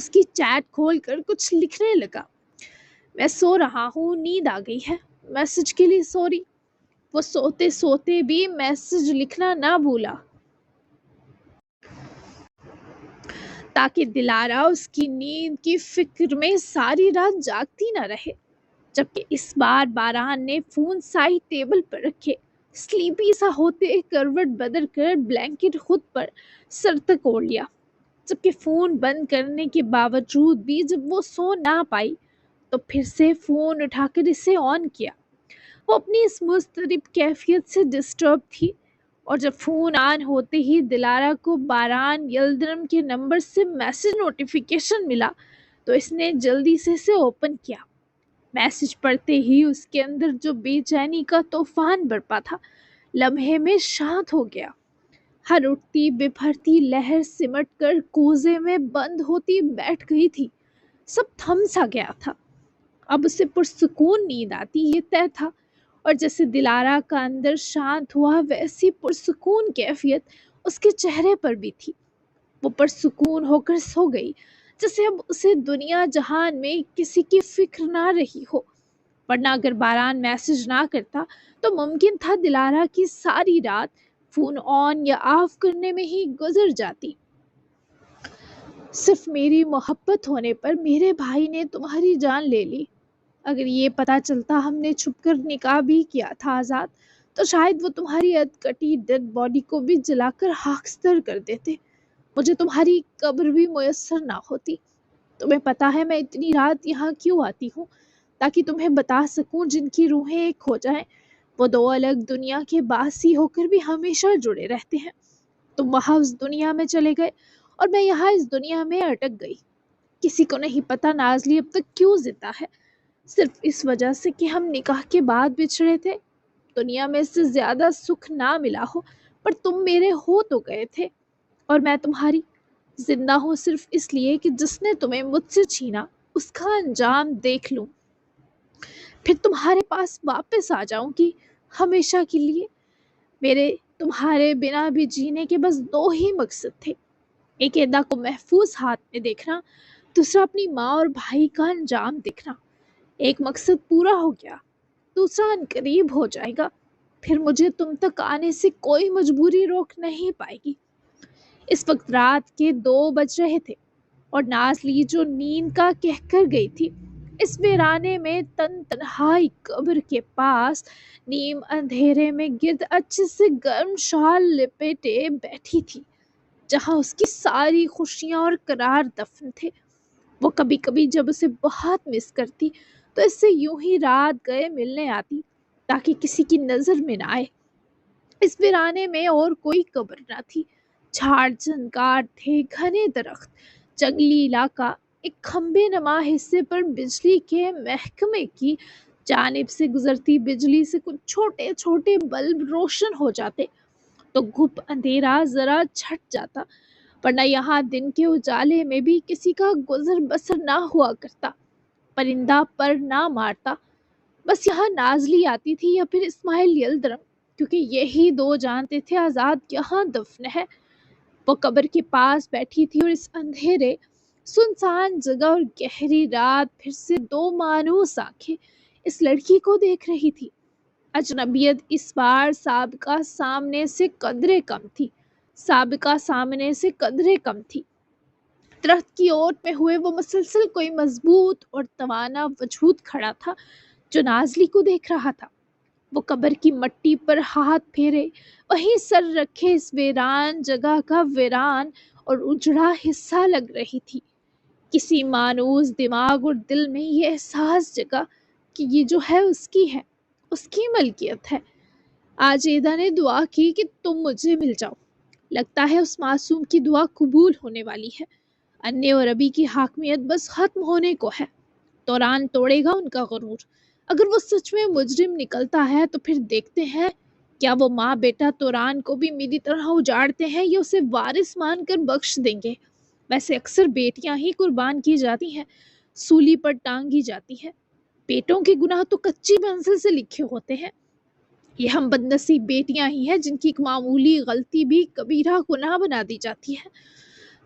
اس کی چیٹ کھول کر کچھ لکھنے لگا۔ میں سو رہا ہوں، نیند آ گئی ہے، میسج کے لیے سوری۔ وہ سوتے سوتے بھی میسج لکھنا نہ بھولا تاکہ دلارا اس کی نیند کی فکر میں ساری رات جاگتی نہ رہے۔ جبکہ اس بار باران نے فون سائڈ ٹیبل پر رکھے، سلیپی سا ہوتے کروٹ بدل کر بلینکٹ خود پر سر تک اوڑھ لیا۔ جبکہ فون بند کرنے کے باوجود بھی جب وہ سو نہ پائی تو پھر سے فون اٹھا کر اسے آن کیا۔ وہ اپنی اس مضطرب کیفیت سے ڈسٹرب تھی، اور جب فون آن ہوتے ہی دلارا کو باران یلدرم کے نمبر سے میسج نوٹیفیکیشن ملا تو اس نے جلدی سے اسے اوپن کیا۔ میسج پڑھتے ہی اس کے اندر جو بے چینی کا طوفان برپا تھا لمحے میں شانت ہو گیا۔ ہر اٹھتی بپھرتی لہر سمٹ کر کوزے میں بند ہوتی بیٹھ گئی تھی۔ سب تھم سا گیا تھا۔ اب اسے پرسکون نیند آتی یہ طے تھا، اور جیسے دلارا کا اندر شانت ہوا ویسی پرسکون کیفیت اس کے چہرے پر بھی تھی۔ وہ پرسکون ہو کر سو گئی، جیسے اب اسے دنیا جہان میں کسی کی فکر نہ رہی ہو۔ ورنہ اگر باران میسج نہ کرتا تو ممکن تھا دلارا کی ساری رات فون آن یا آف کرنے میں ہی گزر جاتی۔ صرف میری محبت ہونے پر میرے بھائی نے تمہاری جان لے لی۔ اگر یہ پتا چلتا ہم نے چھپ کر نکاح بھی کیا تھا آزاد، تو شاید وہ تمہاری ادکٹی ڈیڈ باڈی کو بھی جلا کر خاکستر کر دیتے، مجھے تمہاری قبر بھی میسر نہ ہوتی۔ تمہیں پتا ہے میں اتنی رات یہاں کیوں آتی ہوں؟ تاکہ تمہیں بتا سکوں جن کی روحیں ایک ہو جائیں وہ دو الگ دنیا کے باسی ہو کر بھی ہمیشہ جڑے رہتے ہیں۔ تم وہاں اس دنیا میں چلے گئے اور میں یہاں اس دنیا میں اٹک گئی۔ کسی کو نہیں پتا نازلی اب تک کیوں زندہ ہے، صرف اس وجہ سے کہ ہم نکاح کے بعد بچھڑے تھے۔ دنیا میں اس سے زیادہ سکھ نہ ملا ہو، پر تم میرے ہو تو گئے تھے، اور میں تمہاری۔ زندہ ہوں صرف اس لیے کہ جس نے تمہیں مجھ سے چھینا اس کا انجام دیکھ لوں، پھر تمہارے پاس واپس آ جاؤں گی ہمیشہ کے لیے۔ میرے تمہارے بنا بھی جینے کے بس دو ہی مقصد تھے، ایک ایدا کو محفوظ ہاتھ میں دیکھنا، دوسرا اپنی ماں اور بھائی کا انجام دیکھنا۔ ایک مقصد پورا ہو گیا، دوسرا عنقریب ہو جائے گا، پھر مجھے تم تک آنے سے کوئی مجبوری روک نہیں پائے گی۔ اس وقت رات کے 2 بج رہے تھے، اور نازلی جو نیند کا کہہ کر گئی تھی اس ویرانے میں تنہائی قبر کے پاس نیم اندھیرے میں گرد اچھے سے گرم شال لپیٹے بیٹھی تھی، جہاں اس کی ساری خوشیاں اور قرار دفن تھے۔ وہ کبھی کبھی جب اسے بہت مس کرتی تو اس سے یوں ہی رات گئے ملنے آتی تاکہ کسی کی نظر میں نہ آئے۔ اس ویرانے میں اور کوئی قبر نہ تھی، جھاڑ جھنکار تھے، گھنے درخت، جنگلی علاقہ۔ ایک کھمبے نما حصے پر بجلی کے محکمے کی جانب سے گزرتی بجلی سے کچھ چھوٹے چھوٹے بلب روشن ہو جاتے تو گھپ اندھیرا ذرا چھٹ جاتا، ورنہ یہاں دن کے اجالے میں بھی کسی کا گزر بسر نہ ہوا کرتا، پرندہ پر نہ مارتا۔ بس یہاں نازلی آتی تھی یا پھر اسماعیل یلدرم، کیونکہ یہی دو جانتے تھے آزاد یہاں دفن ہے۔ وہ قبر کے پاس بیٹھی تھی اور اس اندھیرے سنسان جگہ اور گہری رات پھر سے 2 مانوس آنکھیں اس لڑکی کو دیکھ رہی تھی۔ اجنبیت اس بار سابقہ سامنے سے قدرے کم تھی۔ درخت کی اوٹ میں ہوئے وہ مسلسل کوئی مضبوط اور توانا وجود کھڑا تھا جو نازلی کو دیکھ رہا تھا۔ وہ قبر کی مٹی پر ہاتھ پھیرے وہیں سر رکھے اس ویران جگہ کا ویران اور اجڑا حصہ لگ رہی تھی۔ کسی مانوس دماغ اور دل میں یہ احساس جگا کہ یہ جو ہے اس کی ملکیت ہے۔ آج ایدا نے دعا کی کہ تم مجھے مل جاؤ۔ لگتا ہے اس معصوم کی دعا قبول ہونے والی ہے۔ انے اور ابی کی حاکمیت بس ختم ہونے کو ہے۔ توران توڑے گا ان کا غرور۔ اگر وہ سچ میں مجرم نکلتا ہے تو پھر دیکھتے ہیں کیا وہ ماں بیٹا توران کو بھی میری طرح اجاڑتے ہیں یا اسے وارث مان کر بخش دیں گے۔ ویسے اکثر بیٹیاں ہی قربان کی جاتی ہیں، سولی پر ٹانگی جاتی ہیں۔ بیٹوں کے گناہ تو کچی پنسل سے لکھے ہوتے ہیں۔ یہ ہم بدنصیب بیٹیاں ہی ہیں جن کی ایک معمولی غلطی بھی کبیرہ گناہ بنا دی جاتی ہے۔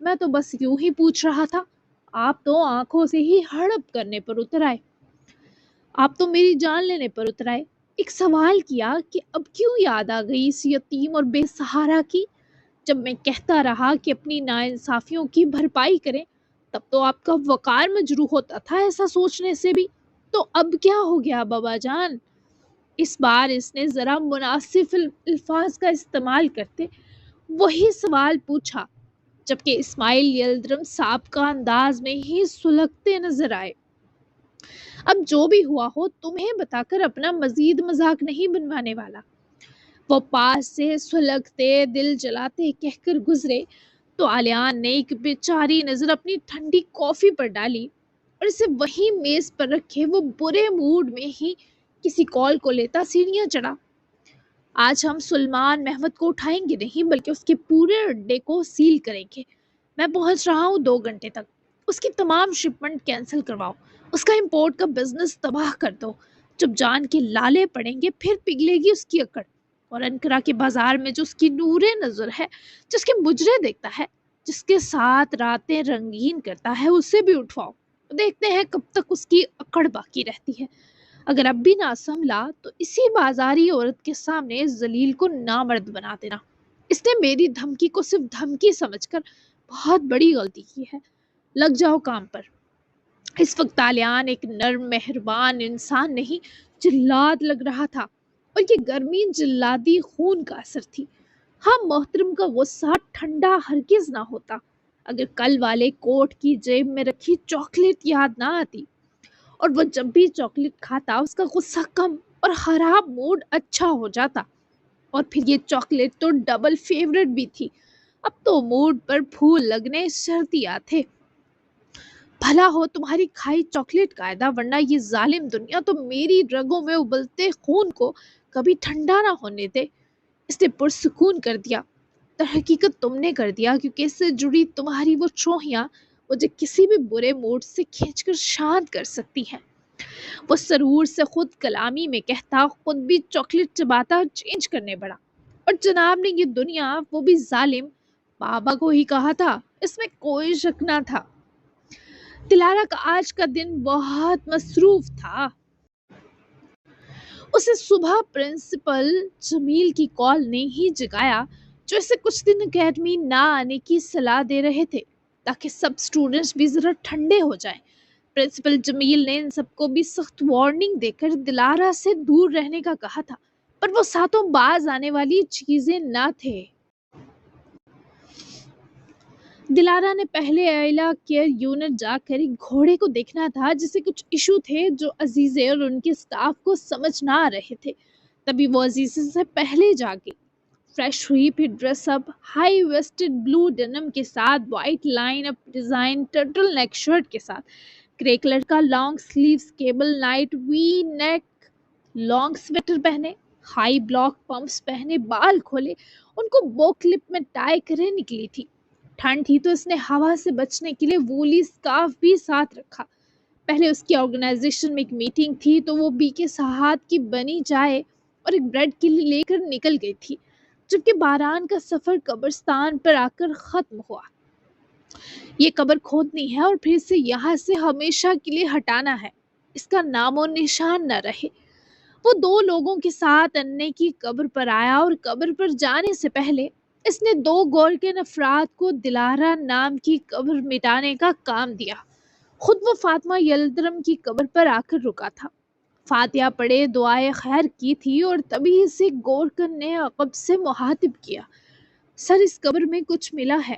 میں تو بس یوں ہی پوچھ رہا تھا، آپ تو آنکھوں سے ہی ہڑپ کرنے پر اتر آئے، آپ تو میری جان لینے پر اتر آئے۔ ایک سوال کیا کہ اب کیوں یاد آ گئی اس یتیم اور بے سہارا کی؟ جب میں کہتا رہا کہ اپنی ناانصافیوں کی بھرپائی کریں، تب تو آپ کا وقار مجروح ہوتا تھا ایسا سوچنے سے بھی۔ تو اب کیا ہو گیا بابا جان؟ اس بار اس نے ذرا مناسب الفاظ کا استعمال کرتے وہی سوال پوچھا، جبکہ اسماعیل یلدرم صاحب کا انداز میں ہی سلگتے نظر آئے۔ اب جو بھی ہوا ہو تمہیں بتا کر اپنا مزید مذاق نہیں بنوانے والا۔ وہ پاس سے سلگتے دل جلاتے کہہ کر گزرے تو آلیان نے ایک بیچاری نظر اپنی ٹھنڈی کافی پر ڈالی اور اسے وہی میز پر رکھے وہ برے موڈ میں ہی کسی کال کو لیتا سیڑھیاں چڑھا۔ آج ہم سلمان محمد کو اٹھائیں گے نہیں بلکہ اس کے پورے اڈے کو سیل کریں گے۔ میں پہنچ رہا ہوں 2 گھنٹے تک۔ اس کی تمام شپمنٹ کینسل کرواؤ، اس کا امپورٹ کا بزنس تباہ کر دو۔ جب جان کے لالے پڑیں گے پھر پگھلے گی اس کی اکڑ۔ اور انکرا کے بازار میں جو اس کی نور نظر ہے، جس کے مجرے دیکھتا ہے، جس کے ساتھ راتیں رنگین کرتا ہے، اسے بھی اٹھواؤ۔ دیکھتے ہیں کب تک اس کی اکڑ باقی رہتی ہے۔ اگر اب بھی نہ سنبھلا تو اسی بازاری عورت کے سامنے ذلیل کو نامرد بنا دینا۔ اس نے میری دھمکی کو صرف دھمکی سمجھ کر بہت بڑی غلطی کی ہے۔ لگ جاؤ کام پر۔ اس وقت تالیان ایک نرم مہربان انسان نہیں جلاد لگ رہا تھا، اور یہ گرمی جلادی خون کا اثر تھی۔ ہاں، محترم کا غصہ ٹھنڈا ہرگز نہ ہوتا اگر کل والے کوٹ کی جیب میں رکھی چاکلیٹ یاد نہ آتی، اور وہ جب بھی چاکلیٹ کھاتا اس کا غصہ کم اور خراب موڈ اچھا ہو جاتا۔ اور پھر یہ چاکلیٹ تو ڈبل فیورٹ بھی تھی۔ اب تو موڈ پر پھول لگنے شرطیات تھے۔ بھلا ہو تمہاری کھائی چاکلیٹ قاعدہ، ورنہ یہ ظالم دنیا تو میری رگوں میں ابلتے خون کو کبھی ٹھنڈا نہ ہونے دے۔ اس نے پرسکون کر دیا۔ در حقیقت تم نے کر دیا، کیونکہ اس سے جڑی تمہاری وہ چوہیاں مجھے کسی بھی برے موڈ سے کھینچ کر شانت کر سکتی ہیں۔ وہ سرور سے خود کلامی میں کہتا خود بھی چاکلیٹ چباتا چینج کرنے پڑا۔ اور جناب نے یہ دنیا، وہ بھی ظالم بابا کو ہی کہا تھا، اس میں کوئی شک نہ تھا۔ دلارا کا آج کا دن بہت مصروف تھا۔ اسے صبح پرنسپل جمیل کی کال نے ہی جگایا، جو اسے کچھ دن اکیڈمی نہ آنے کی صلاح دے رہے تھے تاکہ سب اسٹوڈنٹس بھی ذرا ٹھنڈے ہو جائیں۔ پرنسپل جمیل نے ان سب کو بھی سخت وارننگ دے کر دلارا سے دور رہنے کا کہا تھا، پر وہ ساتوں باز آنے والی چیزیں نہ تھے۔ دلارا نے پہلے اعلیٰ کیئر یونٹ جا کر ایک گھوڑے کو دیکھنا تھا جسے کچھ ایشو تھے جو عزیزے اور ان کے سٹاف کو سمجھ نہ آ رہے تھے۔ تبھی وہ عزیزے سے پہلے جا گئی، فریش ہوئی، پھر dress up, high waisted blue denim کے ساتھ، white line up design turtle neck shirt کے ساتھ، گرے کلر کا long sleeves cable knit V neck long sweater پہنے، ہائی بلاک پمپس پہنے، بال کھولے، ان کو بو کلپ میں ٹائی کرے نکلی تھی۔ ٹھنڈ تھی تو اس نے ہوا سے بچنے کے لیے وولی سکارف بھی ساتھ رکھا۔ پہلے اس کی آرگنائزیشن میں ایک میٹنگ تھی تو وہ بی کے سہاد کی بنی چائے اور ایک بریڈ کے لیے لے کر نکل گئی تھی، جبکہ باران کا سفر قبرستان پر آ کر ختم ہوا۔ یہ قبر کھودنی ہے اور پھر اسے یہاں سے ہمیشہ کے لیے ہٹانا ہے، اس کا نام و نشان نہ رہے۔ وہ 2 لوگوں کے ساتھ انے کی قبر پر آیا اور قبر پر جانے سے پہلے اس نے 2 گورکن افراد کو دلارا نام کی قبر مٹانے کا کام دیا۔ خود وہ فاطمہ یلدرم کی قبر پر آ کر رکا تھا، فاتحہ پڑھے دعائے خیر کی تھی، اور تبھی اسے گورکن نے عقب سے مخاطب کیا، سر اس قبر میں کچھ ملا ہے۔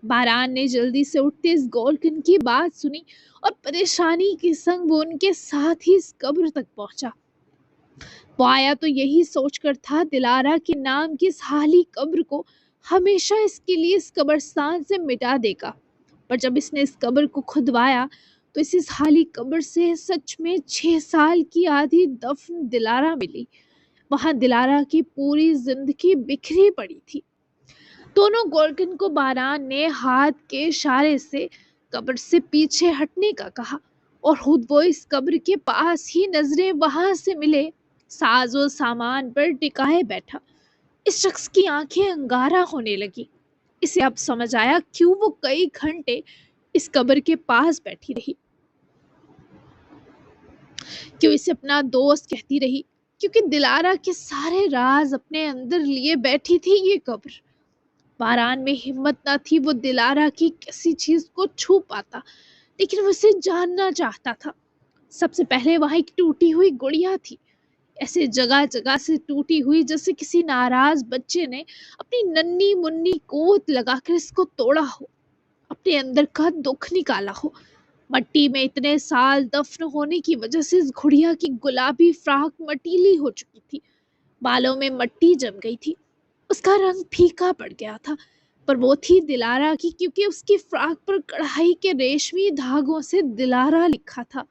باران نے جلدی سے اٹھتے اس گورکن کی بات سنی اور پریشانی کے سنگ وہ ان کے ساتھ ہی اس قبر تک پہنچا۔ وہ آیا تو یہی سوچ کر تھا دلارا کے نام کی اس حالی قبر کو ہمیشہ اس کے لیے اس قبرستان سے مٹا دے گا، پر جب اس نے اس قبر کو کھدوایا تو اس حالی قبر سے سچ میں 6 سال کی آدھی دفن دلارا ملی۔ وہاں دلارا کی پوری زندگی بکھری پڑی تھی۔ دونوں گورکن کو باران نے ہاتھ کے اشارے سے قبر سے پیچھے ہٹنے کا کہا، اور خود وہ اس قبر کے پاس ہی نظریں وہاں سے ملے ساز و سامان پر ٹکائے بیٹھا۔ اس شخص کی آنکھیں انگارہ ہونے لگی۔ اسے اب سمجھ آیا کیوں وہ کئی گھنٹے اس قبر کے پاس بیٹھی رہی، کیوں اسے اپنا دوست کہتی رہی، کیونکہ دلارا کے سارے راز اپنے اندر لیے بیٹھی تھی یہ قبر۔ باران میں ہمت نہ تھی وہ دلارا کی کسی چیز کو چھو پاتا، لیکن وہ اسے جاننا چاہتا تھا۔ سب سے پہلے وہاں ایک ٹوٹی ہوئی گڑیا تھی، ایسے جگہ جگہ سے ٹوٹی ہوئی جیسے کسی ناراض بچے نے اپنی ننھی منی قوت لگا کر اس کو توڑا ہو، اپنے اندر کا دکھ نکالا ہو۔ مٹی میں اتنے سال دفن ہونے کی وجہ سے اس گڑیا کی گلابی فراق مٹیلی ہو چکی تھی، بالوں میں مٹی جم گئی تھی، اس کا رنگ پھیکا پڑ گیا تھا، پر وہ تھی دلارا کی، کیونکہ اس کی فراق پر کڑھائی کے ریشمی دھاگوں سے دلارا لکھا تھا۔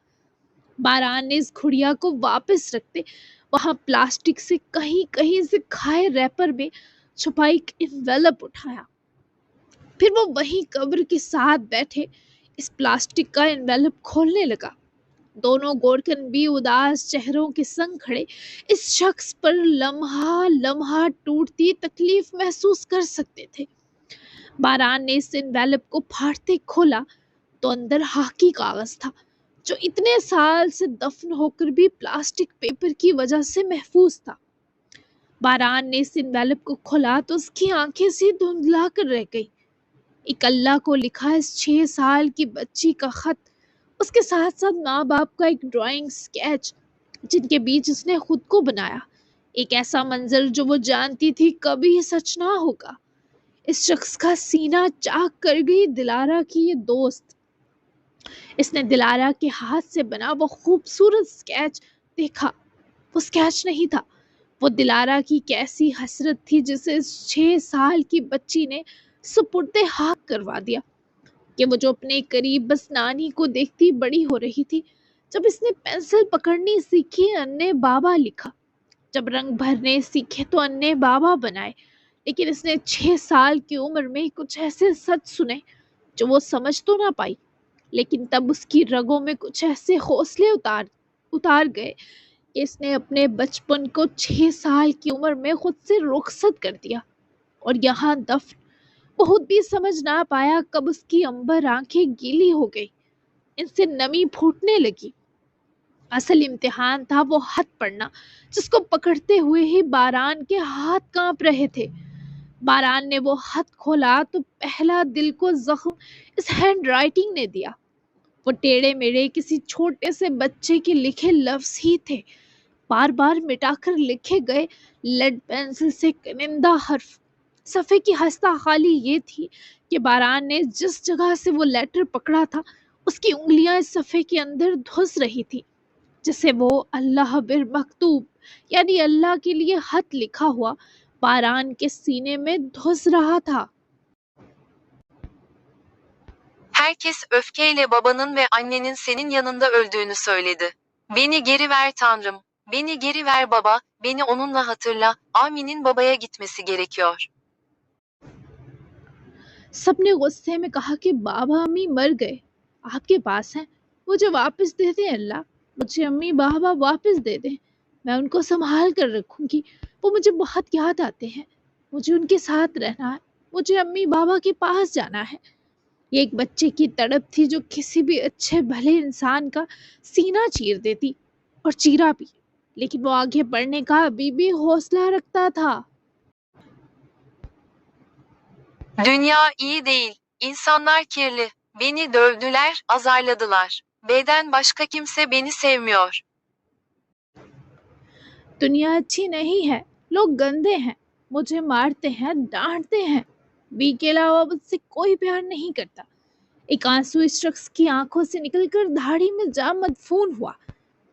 باران نے اس گھڑیا کو واپس رکھتے وہاں پلاسٹک سے کہیں کہیں سے کھائے ریپر میں چھپا ایک انویلپ اٹھایا، پھر وہ وہیں قبر کے ساتھ بیٹھے اس پلاسٹک کا انویلپ کھولنے لگا۔ دونوں گورکن بھی اداس چہروں کے سنگ کھڑے اس شخص پر لمحہ لمحہ ٹوٹتی تکلیف محسوس کر سکتے تھے۔ باران نے اس انویلپ کو پھاڑتے کھولا تو اندر ہاکی کاغذ تھا جو اتنے سال سے دفن ہو کر بھی پلاسٹک پیپر کی وجہ سے محفوظ تھا۔ باران نے اس انویلپ کو کھولا تو اس کی آنکھیں سی دھندلا کر رہ گئی۔ ایک اللہ کو لکھا اس 6 سال کی بچی کا خط، اس کے ساتھ ساتھ ماں باپ کا ایک ڈرائنگ سکیچ جن کے بیچ اس نے خود کو بنایا، ایک ایسا منظر جو وہ جانتی تھی کبھی سچ نہ ہوگا۔ اس شخص کا سینہ چاک کر گئی دلارا کی یہ دوست۔ اس نے دلارا کے ہاتھ سے بنا وہ خوبصورت سکیچ دیکھا، وہ سکیچ نہیں تھا، وہ دلارا کی کیسی حسرت تھی جسے اس 6 سال کی بچی نے سپرد خاک کروا دیا، کہ وہ جو اپنے قریب بس نانی کو دیکھتی بڑی ہو رہی تھی۔ جب اس نے پینسل پکڑنی سیکھی انے بابا لکھا، جب رنگ بھرنے سیکھے تو انے بابا بنائے، لیکن اس نے 6 سال کی عمر میں کچھ ایسے سچ سنے جو وہ سمجھ تو نہ پائی، لیکن تب اس کی رگوں میں کچھ ایسے حوصلے اتار گئے کہ اس نے اپنے بچپن کو 6 سال کی عمر میں خود سے رخصت کر دیا، اور یہاں دفن۔ بہت بھی سمجھ نہ پایا کب اس کی عنبر آنکھیں گیلی ہو گئی، ان سے نمی پھوٹنے لگی۔ اصل امتحان تھا وہ خط پڑھنا جس کو پکڑتے ہوئے ہی باران کے ہاتھ کانپ رہے تھے۔ باران نے وہ خط کھولا تو پہلا دل کو زخم اس ہینڈ رائٹنگ نے دیا۔ وہ ٹیڑے میڑے کسی چھوٹے سے بچے کے لکھے لفظ ہی تھے، بار بار مٹا کر لکھے گئے لیڈ پینسل سے کنندہ حرف۔ صفحے کی ہستہ خالی یہ تھی کہ باران نے جس جگہ سے وہ لیٹر پکڑا تھا اس کی انگلیاں اس صفحے کے اندر دھس رہی تھی، جسے وہ اللہ بر مکتوب یعنی اللہ کے لیے خط لکھا ہوا باران کے سینے میں دھس رہا تھا۔ Herkes öfkeyle babanın ve annenin senin yanında öldüğünü söyledi. Beni geri ver Tanrım. Beni geri ver baba, beni onunla hatırla. Amin'in babaya gitmesi gerekiyor. سب نے غصے میں کہا کہ بابا امی مر گئے، آپ کے پاس ہیں، مجھے واپس دے دیں اللہ، مجھے امی بابا واپس دے دیں، میں ان کو سنبھال کر رکھوں گی، وہ مجھے بہت یاد آتے ہیں، مجھے ان کے ساتھ رہنا ہے، مجھے امی بابا کے پاس جانا ہے۔ یہ ایک بچے کی تڑپ تھی جو کسی بھی اچھے بھلے انسان کا سینہ چیر دیتی، اور چیرا بھی، لیکن وہ آگے بڑھنے کا ابھی بھی حوصلہ رکھتا تھا۔ Dünya iyi değil. İnsanlar kirli. Beni dövdüler, azarladılar. B'den başka kimse beni sevmiyor. دنیا اچھی نہیں ہے، لوگ گندے ہیں، مجھے مارتے ہیں، ڈانٹتے ہیں، بی کے علاوہ مجھ سے کوئی پیار نہیں کرتا۔ ایک آنسو اس شخص کی آنکھوں سے نکل کر دھاڑی میں جا مدفون ہوا۔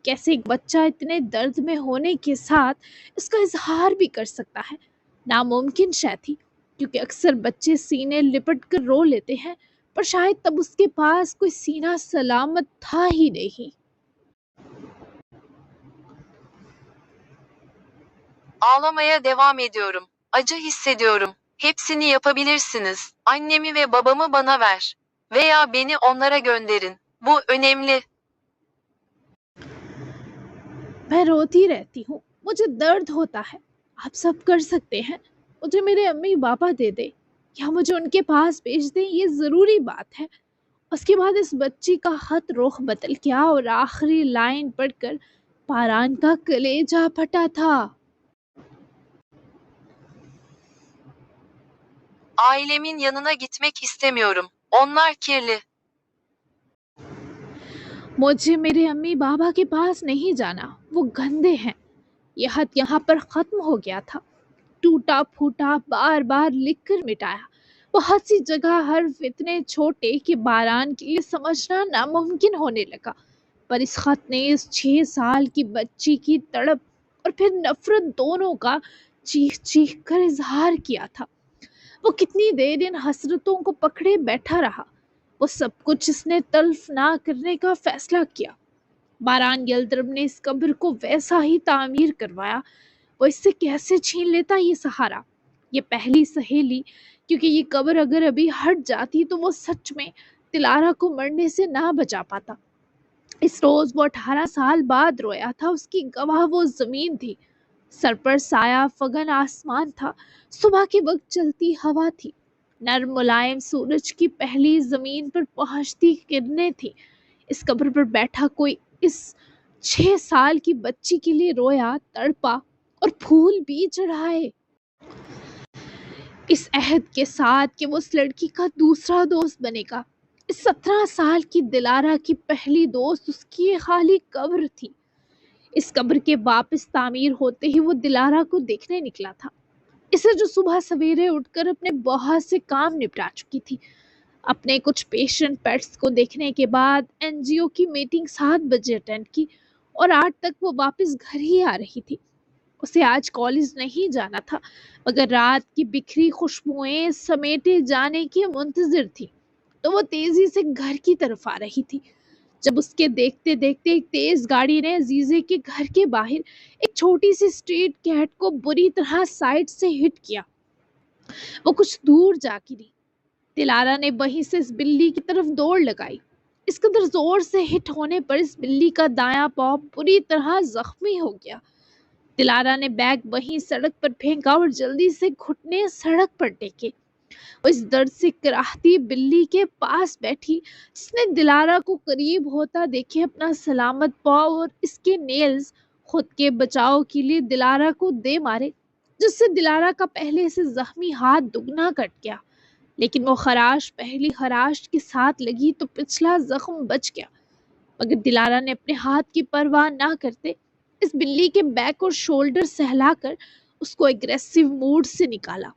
کیسے ایک بچہ اتنے درد میں ہونے کے ساتھ اس کا اظہار بھی کر سکتا ہے؟ ناممکن شے تھی، کیونکہ اکثر بچے سینے لپٹ کر رو لیتے ہیں، پر شاید تب اس کے پاس کوئی سینہ سلامت تھا ہی نہیں۔ Ağlamaya devam ediyorum. Acı hissediyorum. Hepsini yapabilirsiniz. Annemi ve babamı bana ver. Veya beni onlara gönderin. Bu önemli. میں روتی رہتی ہوں، مجھے درد ہوتا ہے، آپ سب کر سکتے ہیں، مجھے میرے امی بابا دے دے، یا مجھے ان کے پاس بھیج دیں، یہ ضروری بات ہے۔ اس کے بعد اس بچی کا خط رخ بدل گیا اور آخری لائن پڑھ کر پاران کا کلیجہ پھٹا تھا۔ Ailemin yanına gitmek istemiyorum. Onlar kirli. مجھے میرے امی بابا کے پاس نہیں جانا، وہ گندے ہیں۔ یہ خط یہاں پر ختم ہو گیا تھا، ٹوٹا پھوٹا، بار بار لکھ کر مٹایا۔ بہت سی جگہ حرف اتنے چھوٹے کہ باران کے لیے سمجھنا ناممکن ہونے لگا، پر اس خط نے اس 6 سال کی بچی کی تڑپ اور پھر نفرت دونوں کا چیخ چیخ کر اظہار کیا تھا۔ وہ کتنی دیر ان حسرتوں کو پکڑے بیٹھا رہا، وہ سب کچھ اس نے تلف نہ کرنے کا فیصلہ کیا۔ باران یلدرم نے اس قبر کو ویسا ہی تعمیر کروایا، وہ اس سے کیسے چھین لیتا یہ سہارا، یہ پہلی سہیلی، کیونکہ یہ قبر اگر ابھی ہٹ جاتی تو وہ سچ میں دلارا کو مرنے سے نہ بچا پاتا۔ اس روز وہ 18 سال بعد رویا تھا، اس کی گواہ وہ زمین تھی، سر پر سایہ فگن آسمان تھا، صبح کے وقت چلتی ہوا تھی، نرم ملائم سورج کی پہلی زمین پر پہنچتی کرنیں تھی۔ اس قبر پر بیٹھا کوئی اس 6 سال کی بچی کے لیے رویا، تڑپا اور پھول بھی چڑھائے، اس عہد کے ساتھ کہ وہ اس لڑکی کا دوسرا دوست بنے گا۔ اس 17 سال کی دلارا کی پہلی دوست اس کی ایک خالی قبر تھی۔ اس قبر کے واپس تعمیر ہوتے ہی وہ دلارا کو دیکھنے نکلا تھا، اسے جو صبح سویرے اٹھ کر اپنے بہت سے کام نپٹا چکی تھی، اپنے کچھ پیشنٹ پیٹس کو دیکھنے کے بعد NGO کی میٹنگ 7 بجے اٹینڈ کی اور 8 تک وہ واپس گھر ہی آ رہی تھی۔ اسے آج کالج نہیں جانا تھا، مگر رات کی بکھری خوشبوئیں سمیٹے جانے کی منتظر تھی، تو وہ تیزی سے گھر کی طرف آ رہی تھی جب اس کے دیکھتے دیکھتے ایک تیز گاڑی نے عزیزے کے گھر کے باہر ایک چھوٹی سی اسٹریٹ کیٹ کو بری طرح سائڈ سے ہٹ کیا۔ وہ کچھ دور جا گری۔ دلارا نے وہیں سے اس بلی کی طرف دوڑ لگائی۔ اس قدر زور سے ہٹ ہونے پر اس بلی کا دایاں پاؤں بری طرح زخمی ہو گیا۔ دلارا نے بیگ وہیں سڑک پر پھینکا اور جلدی سے گھٹنے سڑک پر ٹیکے۔ وہ اس درد سے کراہتی بلی کے پاس بیٹھی جس نے دلارا کو قریب ہوتا دیکھے اپنا سلامت پاؤں اور اس کے نیلز خود کے بچاؤ کے لیے دلارا کو دے مارے، جس سے دلارا کا پہلے سے زخمی ہاتھ دگنا کٹ گیا، لیکن وہ خراش پہلی خراش کے ساتھ لگی تو پچھلا زخم بچ گیا۔ مگر دلارا نے اپنے ہاتھ کی پرواہ نہ کرتے اس بلی کے بیک اور شولڈر سہلا کر اس کو ایگریسو موڈ سے نکالا۔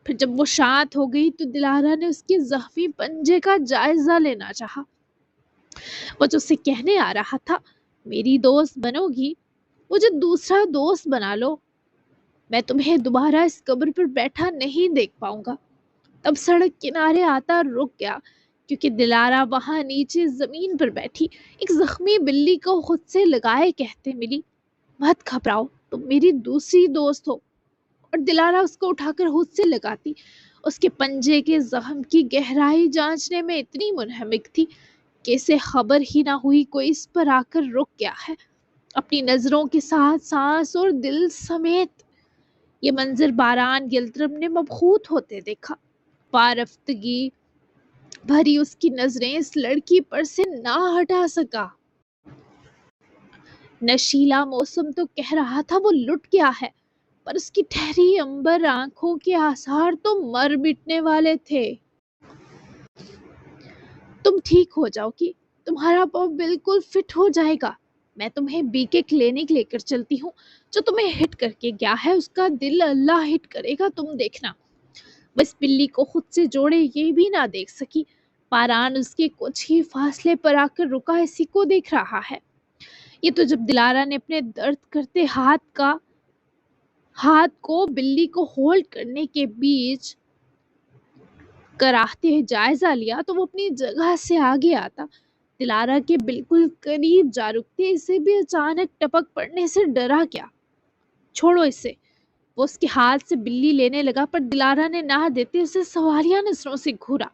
پھر جب وہ شانت ہو گئی تو دلارا نے اس کے زخمی پنجے کا جائزہ لینا چاہا۔ وہ جو اسے کہنے آ رہا تھا، میری دوست بنو گی، مجھے دوسرا دوست بنا لو، میں تمہیں دوبارہ اس قبر پر بیٹھا نہیں دیکھ پاؤں گا۔ تب سڑک کنارے آتا رک گیا، کیونکہ دلارا وہاں نیچے زمین پر بیٹھی ایک زخمی بلی کو خود سے لگائے کہتے ملی، مت گھبراؤ، تم میری دوسری دوست ہو۔ اور دلارا اس کو اٹھا کر خود سے لگاتی، اس کے پنجے کے زخم کی گہرائی جانچنے میں اتنی منہمک تھی کہ اسے خبر ہی نہ ہوئی کوئی اس پر آ کر رک گیا ہے، اپنی نظروں کے ساتھ سانس اور دل سمیت۔ یہ منظر باران یلدرم نے مبخوت ہوتے دیکھا، وارفتگی بھری اس کی نظریں اس لڑکی پر سے نہ ہٹا سکا۔ نشیلا موسم تو کہہ رہا تھا وہ لٹ گیا ہے، پر اس کی ٹھہری امبر آنکھوں کے آثار تو مر مٹنے والے تھے۔ تم ٹھیک ہو جاؤ گی، تمہارا پاؤں بالکل فٹ ہو جائے گا، میں تمہیں بی کے کلینک لے کر چلتی ہوں، جو تمہیں ہٹ کر کے گیا ہے اس کا دل اللہ ہٹ کرے گا، تم دیکھنا۔ بس بلی کو خود سے جوڑے یہ بھی نہ دیکھ سکی، پاران اس کے کچھ ہی فاصلے پر آ کر رکا اسی کو دیکھ رہا ہے۔ یہ تو جب دلارا نے اپنے درد کرتے ہاتھ کو بلی کو ہولڈ کرنے کے بیچ کراہتے جائزہ لیا تو وہ اپنی جگہ سے آگے آتا، دلارا کے بالکل قریب جا رکتے اسے بھی اچانک ٹپک پڑنے سے ڈرا کیا۔ چھوڑو اسے، وہ اس کے ہاتھ سے بلی لینے لگا، پر دلارا نے نہ دیتے اسے سوالیہ نظروں سے گھورا۔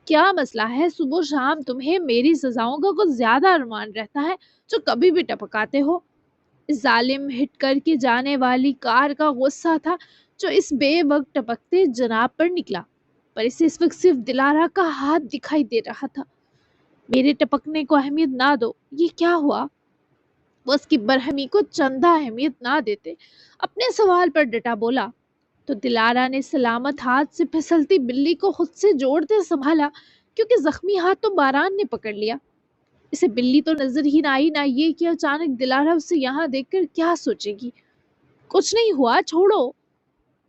کیا مسئلہ ہے؟ صبح شام تمہیں میری سزاؤں کا کچھ زیادہ ارمان رہتا ہے جو کبھی بھی ٹپکاتے ہو۔ اس ظالم ہٹ کر کے جانے والی کار کا غصہ تھا جو اس بے وقت ٹپکتے جناب پر نکلا۔ پر اسے اس وقت صرف دلارا کا ہاتھ دکھائی دے رہا تھا۔ میرے ٹپکنے کو اہمیت نہ دو، یہ کیا ہوا؟ وہ اس کی برہمی کو چندہ اہمیت نہ دیتے اپنے سوال پر ڈٹا بولا۔ تو دلارا نے سلامت ہاتھ سے پھسلتی بلی کو خود سے جوڑتے سنبھالا، کیونکہ زخمی ہاتھ تو باران نے پکڑ لیا۔ اسے بلی تو نظر ہی نہ آئی، نہ یہ کہ اچانک دلارا اسے یہاں دیکھ کر کیا سوچے گی۔ کچھ نہیں ہوا، چھوڑو۔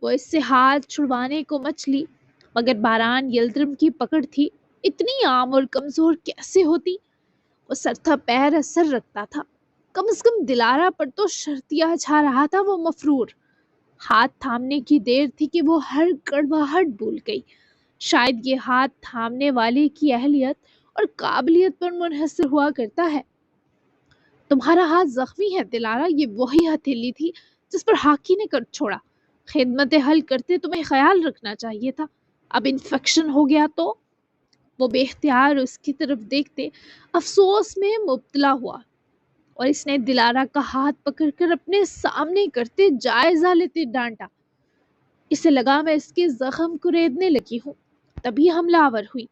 وہ اس سے ہاتھ چھڑوانے کو مچلی، مگر باران یلدرم کی پکڑ تھی، اتنی عام اور کمزور کیسے ہوتی؟ وہ سر تھا پیر اثر رکھتا تھا، کم از کم دلارا پر تو شرطیہ چھا رہا تھا۔ وہ مفرور ہاتھ تھامنے کی دیر تھی کہ وہ ہر کڑواہٹ بھول گئی۔ شاید یہ ہاتھ تھامنے والے کی اہلیت اور قابلیت پر منحصر ہوا کرتا ہے۔ تمہارا ہاتھ زخمی ہے دلارا، یہ وہی ہتھیلی تھی جس پر ہاکی نے کر چھوڑا۔ خدمت حل کرتے تمہیں خیال رکھنا چاہیے تھا، اب انفیکشن ہو گیا تو۔ وہ بے اختیار اس کی طرف دیکھتے افسوس میں مبتلا ہوا، اور اس نے دلارا کا ہاتھ پکڑ کر اپنے سامنے کرتے جائزہ لیتے ڈانٹا۔ اسے لگا میں اس کے زخم کو ریدنے لگی ہوں، تبھی حملہ آور ہوئی۔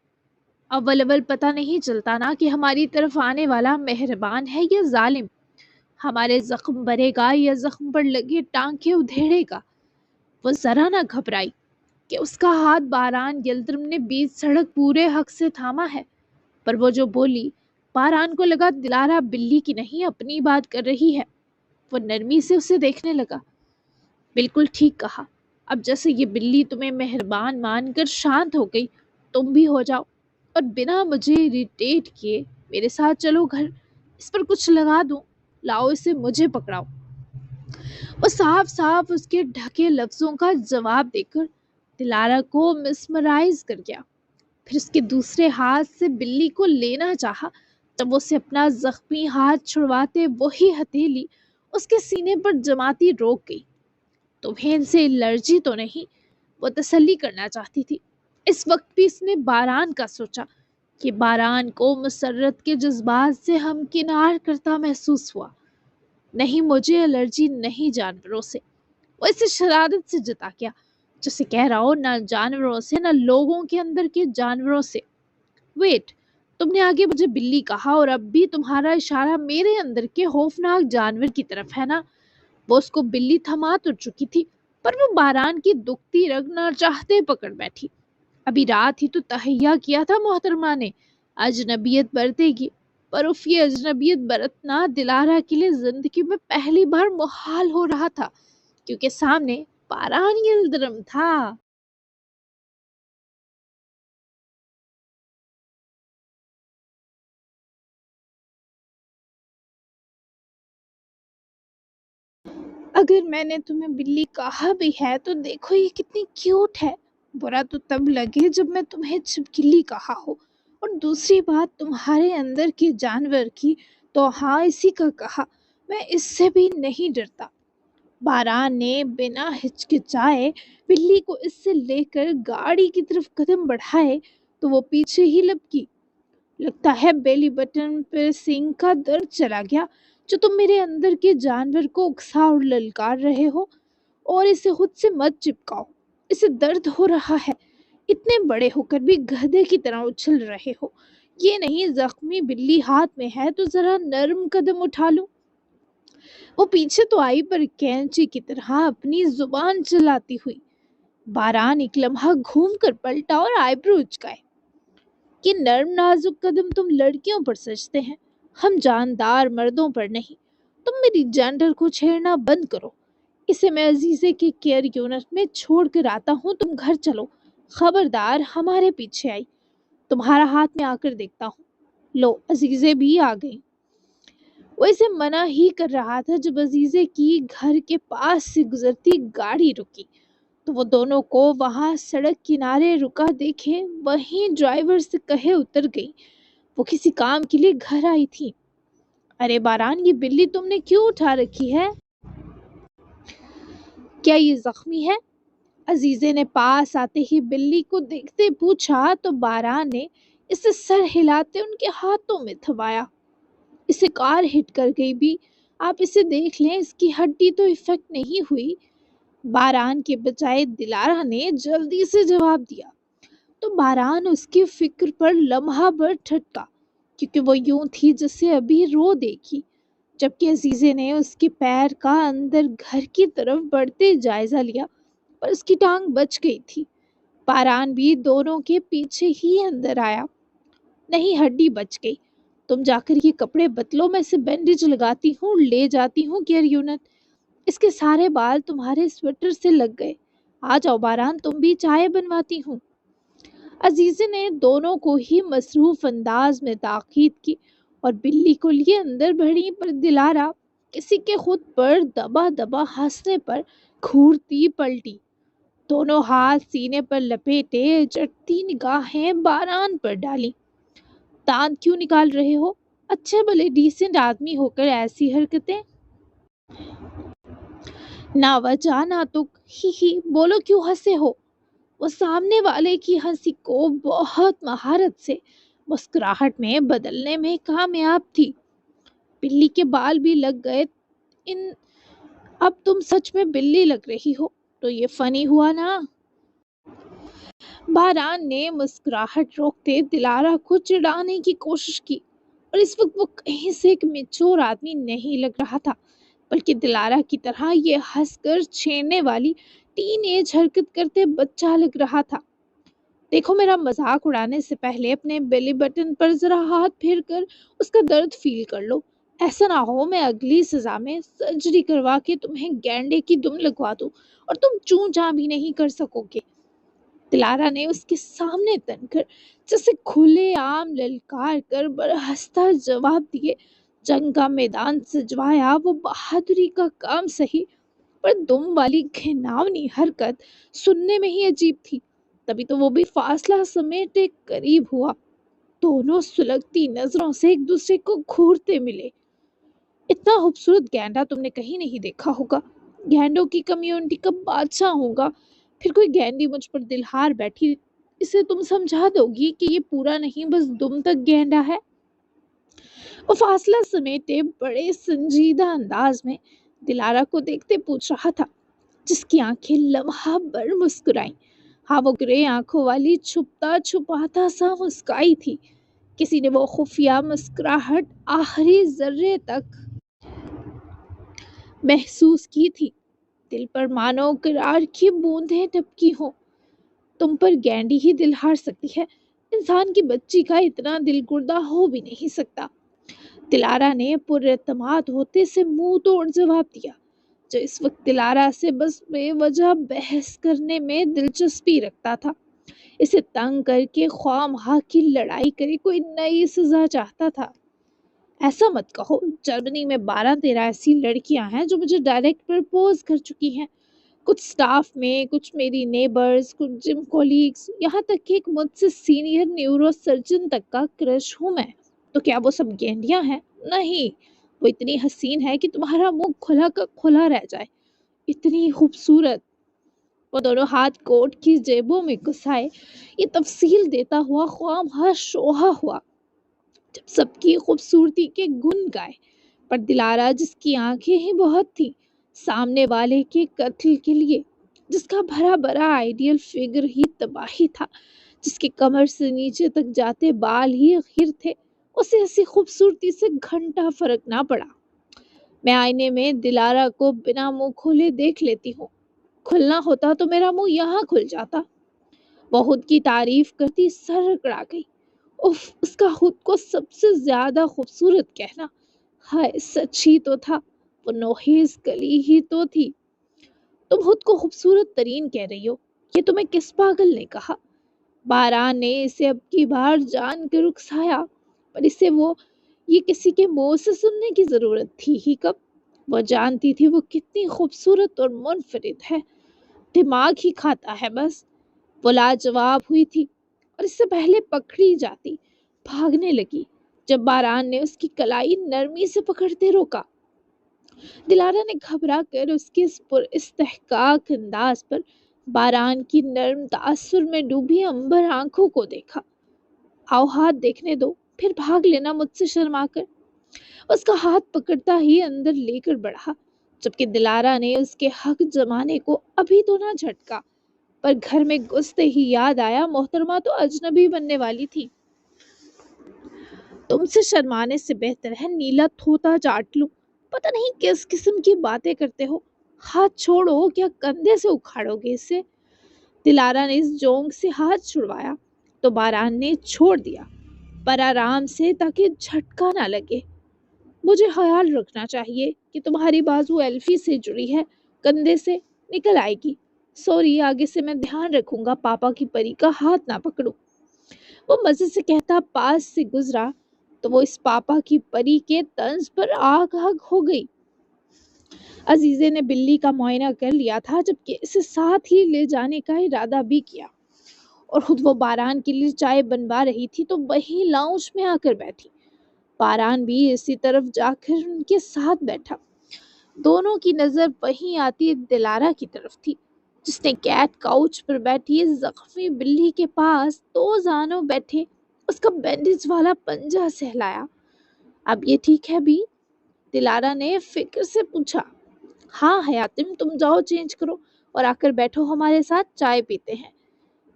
اول پتہ نہیں چلتا نا کہ ہماری طرف آنے والا مہربان ہے یا ظالم، ہمارے زخم بھرے گا یا زخم پر لگے ٹانکے ادھیڑے گا۔ وہ ذرا نہ گھبرائی کہ اس کا ہاتھ باران یلدرم نے بیچ سڑک پورے حق سے تھاما ہے، پر وہ جو بولی، باران کو لگا دلارا بلی کی نہیں اپنی بات کر رہی ہے۔ وہ نرمی سے اسے دیکھنے لگا۔ بالکل ٹھیک کہا، اب جیسے یہ بلی تمہیں مہربان مان کر شانت ہو گئی، تم بھی ہو جاؤ، اور بنا مجھے اریٹیٹ کیے میرے ساتھ چلو گھر، اس پر کچھ لگا دوں، لاؤ اسے مجھے پکڑاؤ۔ وہ صاف صاف اس کے ڈھکے لفظوں کا جواب دے کر دلارا کو مسمرائز کر گیا، پھر اس کے دوسرے ہاتھ سے بلی کو لینا چاہا، تب اسے اپنا زخمی ہاتھ چھڑواتے وہی ہتھیلی اس کے سینے پر جماتی روک گئی۔ تمہیں ان سے الرجی تو نہیں؟ وہ تسلی کرنا چاہتی تھی۔ اس وقت بھی اس نے باران کا سوچا کہ باران کو مسرت کے جذبات سے ہمکنار کرتا محسوس ہوا۔ نہیں، مجھے الرجی نہیں جانوروں سے۔ وہ اسے شرارت سے جتا گیا، جسے کہہ رہا ہو نہ جانوروں سے نہ لوگوں کے اندر کے جانوروں سے۔ ویٹ، تم نے آگے مجھے بلی کہا اور اب بھی تمہارا اشارہ میرے اندر کے خوفناک جانور کی طرف ہے نا؟ وہ اس کو بلی تھما تو چکی تھی، پر وہ باران کی دکھتی رگ نہ چاہتے پکڑ بیٹھی۔ ابھی رات ہی تو تہیا کیا تھا محترمہ نے اجنبیت برتے گی، پر اف یہ اجنبیت برتنا دلارا کے لیے زندگی میں پہلی بار محال ہو رہا تھا، کیونکہ سامنے باران یلدرم تھا۔ اگر میں نے تمہیں بلی کہا بھی ہے تو دیکھو یہ کتنی کیوٹ ہے۔ برا تو تب لگے جب میں تمہیں چھپکلی کہا ہو، اور دوسری بات تمہارے اندر کے جانور کی، تو ہاں اسی کا کہا، میں اس سے بھی نہیں ڈرتا۔ باران نے بنا ہچکچائے بلی کو اس سے لے کر گاڑی کی طرف قدم بڑھائے تو وہ پیچھے ہی لپکی۔ لگتا ہے بیلی بٹن پر سینگ کا درد چلا گیا، جو تم میرے اندر کے جانور کو اکسا اور للکار رہے ہو، اور اسے خود سے مت چپکاؤ، اسے درد ہو رہا ہے، اتنے بڑے ہو کر بھی گدھے کی طرح اچھل رہے ہو۔ یہ نہیں زخمی بلی ہاتھ میں ہے تو ذرا نرم قدم اٹھا لوں۔ وہ پیچھے تو آئی، پر کینچی کی طرح اپنی زبان چلاتی ہوئی۔ باران ایک لمحہ گھوم کر پلٹا اور آئی برو اچکائے۔ کہ نرم نازک قدم تم لڑکیوں پر سجتے ہیں، ہم جاندار مردوں پر نہیں۔ تم میری جینڈر کو چھیڑنا بند کرو، اسے میں عزیزے کے کیئر یونٹ میں چھوڑ کر آتا ہوں، تم گھر چلو، خبردار ہمارے پیچھے آئی، تمہارا ہاتھ میں آ کر دیکھتا ہوں۔ لو، عزیزے بھی آ گئی۔ وہ اسے منع ہی کر رہا تھا جب عزیزے کی گھر کے پاس سے گزرتی گاڑی رکی، تو وہ دونوں کو وہاں سڑک کنارے رکا دیکھے وہیں ڈرائیور سے کہے اتر گئی۔ وہ کسی کام کے لیے گھر آئی تھی۔ ارے باران، یہ بلی تم نے کیوں اٹھا رکھی ہے؟ کیا یہ زخمی ہے؟ عزیزے نے پاس آتے ہی بلی کو دیکھتے پوچھا، تو باران نے اسے سر ہلاتے ان کے ہاتھوں میں تھمایا۔ اسے کار ہٹ کر گئی بھی، آپ اسے دیکھ لیں، اس کی ہڈی تو افیکٹ نہیں ہوئی۔ باران کے بجائے دلارا نے جلدی سے جواب دیا۔ تو باران اس کی فکر پر لمحہ بھر ٹھٹکا، کیونکہ وہ یوں تھی جسے ابھی رو دیکھی، جبکہ عزیزے نے اس کے پیر کا اندر گھر کی طرف بڑھتے جائزہ لیا، پر اس کی ٹانگ بچ گئی تھی۔ باران بھی دونوں کے پیچھے ہی اندر آیا۔ نہیں، ہڈی بچ گئی، تم جا کر یہ کپڑے بدلو، میں اسے بینڈیج لگاتی ہوں، لے جاتی ہوں کیئر یونٹ، اس کے سارے بال تمہارے سویٹر سے لگ گئے، آ جاؤ باران، تم بھی، چائے بنواتی ہوں۔ عزیزے نے دونوں کو ہی مصروف انداز میں تاکید کی اور بلی کو لیے اندر بڑھی، پر دلارا کسی کے خود پر دبا دبا ہنسنے پر گھورتی پلٹی، دونوں ہاتھ سینے پر لپیٹے چٹتی نگاہیں باران پر ڈالی۔ دانت کیوں نکال رہے ہو؟ اچھے بھلے ڈیسنٹ آدمی ہو کر ایسی حرکتیں؟ نہ وجہ نہ تک، ہی بولو کیوں ہنسے ہو؟ وہ سامنے والے کی ہنسی کو بہت مہارت سے مسکراہٹ میں بدلنے میں کامیاب تھی۔ بلی کے بال بھی لگ گئے، ان اب تم سچ میں بلی لگ رہی ہو، تو یہ فنی ہوا نا؟ باران نے مسکراہٹ روکتے دلارا کو چڑھانے کی کوشش کی، اور اس وقت وہ کہیں سے ایک میچور آدمی نہیں لگ رہا تھا، بلکہ دلارا کی طرح یہ ہنس کر چھیڑنے والی ٹین ایج حرکت کرتے بچہ لگ رہا تھا۔ دیکھو، میرا مذاق اڑانے سے پہلے اپنے بیلی بٹن پر ذرا ہاتھ پھیر کر اس کا درد فیل کر لو، ایسا نہ ہو میں اگلی سزا میں سرجری کروا کے تمہیں گینڈے کی دم لگوا دوں اور تم چوں چاں بھی نہیں کر سکو گے۔ دلارا نے اس کے سامنے تن کر جسے کھلے عام للکار کر برہستہ جواب دیے، جنگ کا میدان سجوایا وہ بہادری کا کام سہی، پر دم والی گھناونی حرکت سننے میں ہی عجیب تھی۔ تبھی تو وہ بھی فاصلہ سمیٹے قریب ہوا، دونوں سلگتی نظروں سے ایک دوسرے کو گھورتے ملے۔ اتنا خوبصورت گینڈا تم نے کہیں نہیں دیکھا ہوگا، گینڈوں کی کمیونٹی کا بادشاہ ہوگا، پھر کوئی گینڈی مجھ پر دل ہار بیٹھی، اسے تم سمجھا دو گی کہ یہ پورا نہیں بس دم تک گینڈا ہے؟ وہ فاصلہ سمیٹے بڑے سنجیدہ انداز میں دلارا کو دیکھتے پوچھ رہا تھا، جس کی آنکھیں لمحہ بھر مسکرائیں۔ ہاں، وہ گرے آنکھوں والی چھپتا چھپاتا سا مسکائی تھی، کسی نے وہ خفیہ مسکراہٹ آخری ذرے تک محسوس کی تھی، دل پر مانو قرار کی بوندیں ٹپکی ہوں۔ تم پر گینڈی ہی دل ہار سکتی ہے، انسان کی بچی کا اتنا دل گردہ ہو بھی نہیں سکتا۔ دلارا نے پر اعتماد ہوتے سے منہ توڑ جواب دیا، جو اس وقت دلارا سے بس بے وجہ بحث کرنے میں دلچسپی رکھتا تھا، اسے تنگ کر کے خواہ مخواہ کی لڑائی کرے کوئی نئی سزا چاہتا تھا۔ ایسا مت کہو، جرمنی میں 12-13 ایسی لڑکیاں ہیں جو مجھے ڈائریکٹ پرپوز کر چکی ہیں، کچھ سٹاف میں، کچھ میری نیبرز، کچھ جم کولیگز، یہاں تک کہ ایک مجھ سے سینئر نیورو سرجن تک کا کرش ہوں میں۔ تو کیا وہ سب گینڈیاں ہیں؟ نہیں، وہ اتنی حسین ہے کہ تمہارا منہ کھلا کا کھلا رہ جائے، اتنی خوبصورت۔ وہ دونوں ہاتھ کوٹ کی جیبوں میں گھسائے یہ تفصیل دیتا ہوا خواہ مخواہ شوہا ہوا، جب سب کی خوبصورتی کے گن گائے، پر دلارا جس کی آنکھیں ہی بہت تھی سامنے والے کے قتل کے لیے، جس کا بھرا بھرا آئیڈیل فگر ہی تباہی تھا، جس کے کمر سے نیچے تک جاتے بال ہی اخیر تھے، اسے ایسی خوبصورتی سے گھنٹا فرق نہ پڑا۔ میں آئینے میں دلارا کو بنا منہ کھولے دیکھ لیتی ہوں، کھلنا ہوتا تو میرا منہ یہاں کھل جاتا۔ وہ خود کی تعریف کرتی سر رگڑا گئی، اف، اس کا خود کو سب سے زیادہ خوبصورت کہنا، ہائے سچ ہی تو تھا، وہ نوحیز کلی ہی تو تھی۔ تم خود کو خوبصورت ترین کہہ رہی ہو، یہ تمہیں کس پاگل نے کہا؟ باران نے اسے اب کی بار جان کے رکسایا، پر اسے یہ کسی کے منہ سے سننے کی ضرورت تھی ہی کب؟ وہ جانتی تھی وہ کتنی خوبصورت اور منفرد ہے، دماغ ہی کھاتا ہے بس۔ وہ لاجواب ہوئی تھی، اور اس سے پہلے پکڑی جاتی بھاگنے لگی جب باران نے اس کی کلائی نرمی سے پکڑتے روکا۔ دلارا نے گھبرا کر اس کے پر استحقاق انداز پر باران کی نرم تاثر میں ڈوبی امبر آنکھوں کو دیکھا۔ آؤ ہاتھ دیکھنے دو، پھر بھاگ لینا مجھ سے شرما کر۔ اس کا ہاتھ پکڑتا ہی اندر لے کر بڑھا، جبکہ دلارا نے اس کے حق جمانے کو ابھی تو نہ جھٹکا، پر گھر میں گھستے ہی یاد آیا محترمہ تو اجنبی بننے والی تھی۔ تم سے شرمانے سے بہتر ہے نیلا تھوتا چاٹ لوں۔ پتہ نہیں کس قسم کی باتیں کرتے ہو۔ ہاتھ چھوڑو، کیا کندھے سے اکھاڑو گے اسے؟ دلارا نے اس جونگ سے ہاتھ چھڑوایا تو باران نے چھوڑ دیا، پر آرام سے تاکہ جھٹکا نہ لگے۔ مجھے خیال رکھنا چاہیے کہ تمہاری بازو ایلفی سے جڑی ہے، کندھے سے نکل آئے گی۔ سوری، آگے سے میں دھیان رکھوں گا پاپا کی پری کا ہاتھ نہ پکڑوں۔ وہ مزے سے کہتا پاس سے گزرا تو وہ اس پاپا کی پری کے طنز پر آگ آگ ہو گئی۔ عزیزے نے بلی کا معائنہ کر لیا تھا، جبکہ اسے ساتھ ہی لے جانے کا ارادہ بھی کیا، اور خود وہ باران کے لیے چائے بنوا رہی تھی تو وہی لاؤنج میں آ کر بیٹھی۔ باران بھی اسی طرف جا کر ان کے ساتھ بیٹھا۔ دونوں کی نظر وہیں آتی دلارا کی طرف تھی، جس نے کیٹ کاؤچ پر بیٹھی زخمی بلی کے پاس دو زانوں بیٹھے اس کا بینڈیج والا پنجہ سہلایا۔ اب یہ ٹھیک ہے بھی؟ دلارا نے فکر سے پوچھا۔ ہاں حیاتم، تم جاؤ چینج کرو اور آ کر بیٹھو ہمارے ساتھ، چائے پیتے ہیں۔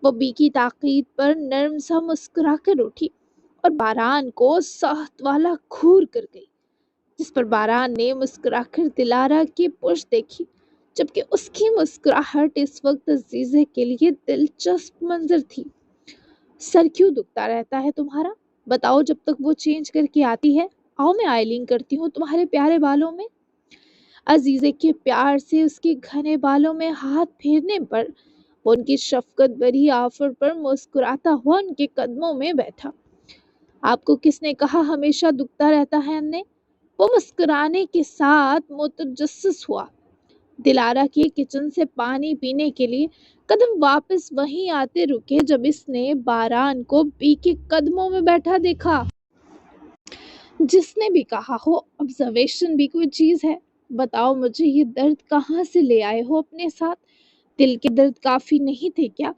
وہ بی کی تاکید پر نرم سا مسکرا کر اٹھی اور باران کو سخت والا گھور کر گئی، جس پر باران نے مسکرا کر دلارا کی پشت دیکھی، جبکہ اس کی مسکراہٹ اس وقت عزیزے کے لیے دلچسپ منظر تھی۔ سر کیوں دکھتا رہتا ہے تمہارا؟ بتاؤ جب تک وہ چینج کر کے آتی ہے۔ آؤ میں آئلنگ کرتی ہوں تمہارے پیارے بالوں میں۔ عزیزے کے پیار سے اس کے گھنے بالوں میں ہاتھ پھیرنے پر وہ ان کی شفقت بھری آفر پر مسکراتا ہوا ان کے قدموں میں بیٹھا۔ آپ کو کس نے کہا ہمیشہ دکھتا رہتا ہے اننے؟ وہ مسکرانے کے ساتھ متجسس ہوا۔ دلارا کے کچن سے پانی پینے کے لیے قدم واپس وہیں آتے رکے جب اس نے باران کو بی کے قدموں میں بیٹھا دیکھا۔ جس نے بھی کہا ہو، آبزرویشن بھی کوئی چیز ہے۔ بتاؤ مجھے یہ درد کہاں سے لے آئے ہو اپنے ساتھ؟ دل کے درد کافی نہیں تھے کیا؟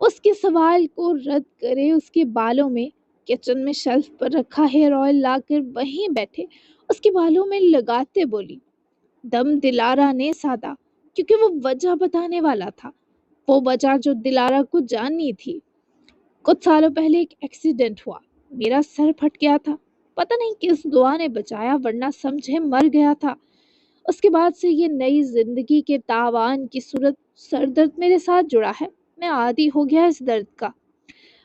اس کے سوال کو رد کرے اس کے بالوں میں کچن میں شیلف پر رکھا ہیئر آئل لا کر وہیں بیٹھے اس کے بالوں میں لگاتے بولی۔ دم دلارا نے سادہ، کیونکہ وہ وجہ بتانے والا تھا، وہ وجہ جو دلارا کو جاننی تھی۔ کچھ سالوں پہلے ایک ایکسیڈنٹ ہوا، میرا سر پھٹ گیا تھا، پتہ نہیں کس دعا نے بچایا ورنہ سمجھے مر گیا تھا۔ اس کے بعد سے یہ نئی زندگی کے تاوان کی صورت سر درد میرے ساتھ جڑا ہے، میں عادی ہو گیا اس درد کا۔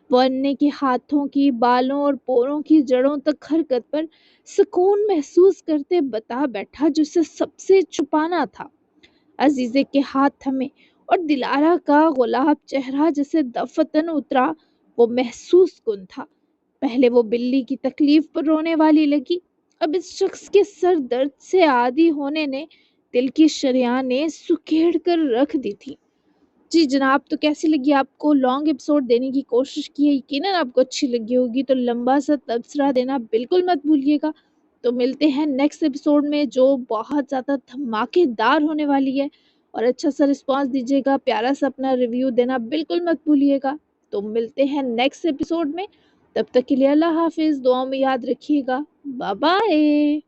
وہ انے کے ہاتھوں کی بالوں اور پوروں کی جڑوں تک حرکت پر سکون محسوس کرتے بتا بیٹھا جسے سب سے چھپانا تھا۔ عزیزے کے ہاتھ تھمے اور دلارا کا گلاب چہرہ جسے دفتن اترا وہ محسوس کن تھا۔ پہلے وہ بلی کی تکلیف پر رونے والی لگی، اب اس شخص کے سر درد سے عادی ہونے نے دل کی شریانیں سکیڑ کر رکھ دی تھی۔ جی جناب، تو کیسی لگی آپ کو؟ لانگ ایپیسوڈ دینے کی کوشش کی ہے، یقیناً آپ کو اچھی لگی ہوگی، تو لمبا سا تبصرہ دینا بالکل مت بھولیے گا۔ تو ملتے ہیں نیکسٹ ایپیسوڈ میں جو بہت زیادہ دھماکے دار ہونے والی ہے، اور اچھا سا رسپانس دیجیے گا، پیارا سا اپنا ریویو دینا بالکل مت بھولیے گا۔ تو ملتے ہیں نیکسٹ ایپیسوڈ میں، تب تک کے لیے اللہ حافظ، دعاؤں میں یاد رکھیے گا، بائے بائے۔